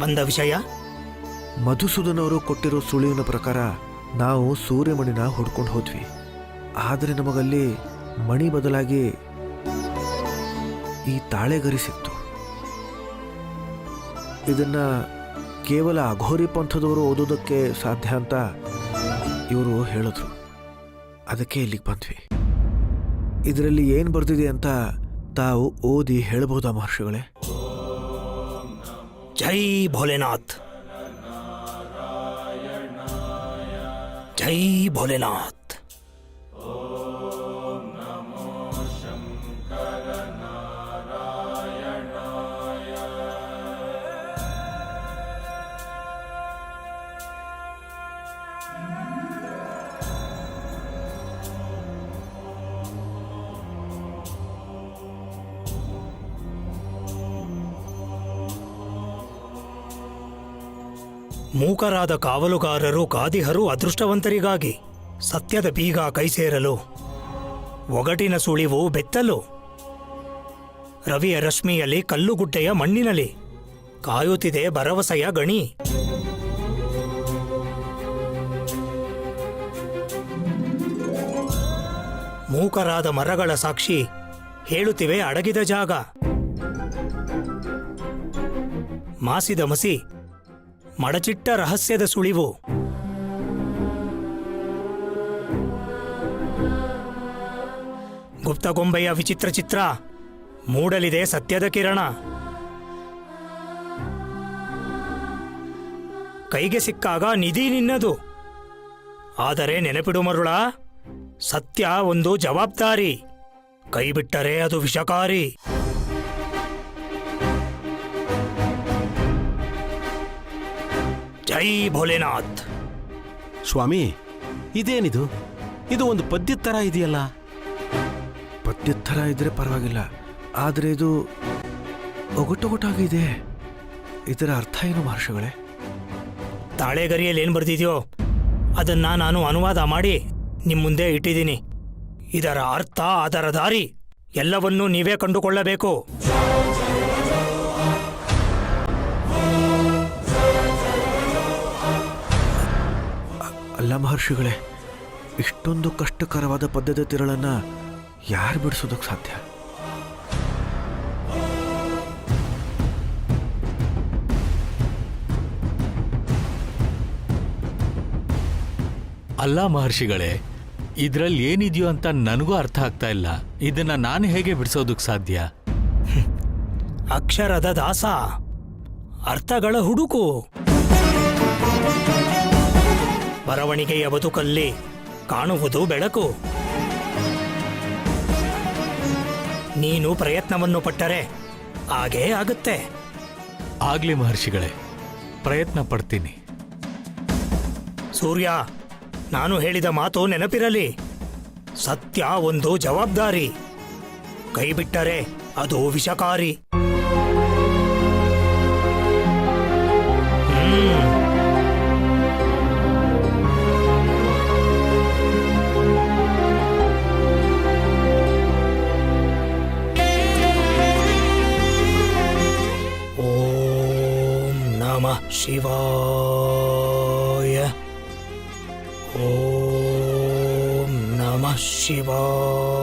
ಬಂದ ವಿಷಯ? ಮಧುಸೂದನ್ ಅವರು ಕೊಟ್ಟಿರೋ ಸುಳಿವಿನ ಪ್ರಕಾರ ನಾವು ಸೂರ್ಯಮಣಿನ ಹುಡ್ಕೊಂಡು ಹೋದ್ವಿ. ಆದರೆ ನಮಗಲ್ಲಿ ಮಣಿ ಬದಲಾಗಿ ಈ ತಾಳೆಗರಿ ಸಿಕ್ತು. ಇದನ್ನ ಕೇವಲ ಅಘೋರಿ ಪಂಥದವರು ಓದೋದಕ್ಕೆ ಸಾಧ್ಯ ಅಂತ ಇವರು ಹೇಳಿದ್ರು. ಅದಕ್ಕೆ ಇಲ್ಲಿಗೆ ಬಂದ್ವಿ. ಇದರಲ್ಲಿ ಏನು ಬರ್ದಿದೆ ಅಂತ ತಾವು ಓದಿ ಹೇಳಬಹುದಾ ಮಹರ್ಷಿಗಳೇ? ಜೈ ಭೋಲೆನಾಥ್, ಜೈ ಭೋಲೆನಾಥ್. ಮೂಕರಾದ ಕಾವಲುಗಾರರು ಕಾದಿಹರು ಅದೃಷ್ಟವಂತರಿಗಾಗಿ ಸತ್ಯದ ಬೀಗ ಕೈಸೇರಲು, ಒಗಟಿನ ಸುಳಿವು ಬೆತ್ತಲು, ರವಿಯ ರಶ್ಮಿಯಲ್ಲಿ ಕಲ್ಲುಗುಡ್ಡೆಯ ಮಣ್ಣಿನಲ್ಲಿ ಕಾಯುತ್ತಿದೆ ಭರವಸೆಯ ಗಣಿ. ಮೂಕರಾದ ಮರಗಳ ಸಾಕ್ಷಿ ಹೇಳುತ್ತಿವೆ ಅಡಗಿದ ಜಾಗ. ಮಾಸಿದ ಮಸಿ ಮಡಚಿಟ್ಟ ರಹಸ್ಯದ ಸುಳಿವು. ಗುಪ್ತಗೊಂಬೆಯ ವಿಚಿತ್ರ ಚಿತ್ರ ಮೂಡಲಿದೆ ಸತ್ಯದ ಕಿರಣ. ಕೈಗೆ ಸಿಕ್ಕಾಗ ನಿಧಿ ನಿನ್ನದು, ಆದರೆ ನೆನಪಿಡು ಮರುಳ, ಸತ್ಯ ಒಂದು ಜವಾಬ್ದಾರಿ, ಕೈಬಿಟ್ಟರೆ ಅದು ವಿಷಕಾರಿ. ಜೈ ಭೋಲೆನಾಥ್. ಸ್ವಾಮಿ, ಇದೇನಿದು? ಇದು ಒಂದು ಪದ್ಯದ ಥರ ಇದೆಯಲ್ಲ. ಪದ್ಯದ ಥರ ಇದ್ರೆ ಪರವಾಗಿಲ್ಲ, ಆದರೆ ಇದು ಒಗಟೊಗಟಾಗಿದೆ. ಇದರ ಅರ್ಥ ಏನು ಮಹರ್ಷಿಗಳೇ? ತಾಳೆಗರಿಯಲ್ಲಿ ಏನು ಬರ್ದಿದೆಯೋ ಅದನ್ನ ನಾನು ಅನುವಾದ ಮಾಡಿ ನಿಮ್ಮ ಮುಂದೆ ಇಟ್ಟಿದ್ದೀನಿ. ಇದರ ಅರ್ಥ, ಅದರ ದಾರಿ ಎಲ್ಲವನ್ನೂ ನೀವೇ ಕಂಡುಕೊಳ್ಳಬೇಕು. ಅಲ್ಲ ಮಹರ್ಷಿಗಳೇ, ಇಷ್ಟೊಂದು ಕಷ್ಟಕರವಾದ ಪದ್ಯದ ತಿರಳನ್ನ ಯಾರು ಬಿಡಿಸೋದಕ್ಕೆ ಸಾಧ್ಯ? ಅಲ್ಲ ಮಹರ್ಷಿಗಳೇ, ಇದ್ರಲ್ಲಿ ಏನಿದೆಯೋ ಅಂತ ನನಗೂ ಅರ್ಥ ಆಗ್ತಾ ಇಲ್ಲ. ಇದನ್ನ ನಾನು ಹೇಗೆ ಬಿಡಿಸೋದಕ್ಕೆ ಸಾಧ್ಯ? ಅಕ್ಷರದ ದಾಸ, ಅರ್ಥಗಳ ಹುಡುಕು. ಬರವಣಿಗೆಯ ಬದುಕಲ್ಲಿ ಕಾಣುವುದು ಬೆಳಕು. ನೀನು ಪ್ರಯತ್ನವನ್ನು ಪಟ್ಟರೆ ಹಾಗೇ ಆಗುತ್ತೆ. ಆಗ್ಲಿ ಮಹರ್ಷಿಗಳೇ, ಪ್ರಯತ್ನ ಪಡ್ತೀನಿ. ಸೂರ್ಯ, ನಾನು ಹೇಳಿದ ಮಾತು ನೆನಪಿರಲಿ. ಸತ್ಯ ಒಂದು ಜವಾಬ್ದಾರಿ, ಕೈಬಿಟ್ಟರೆ ಅದು ವಿಷಕಾರಿ. ಶಿವಾಯ. ಓಂ ನಮಃ ಶಿವಾಯ.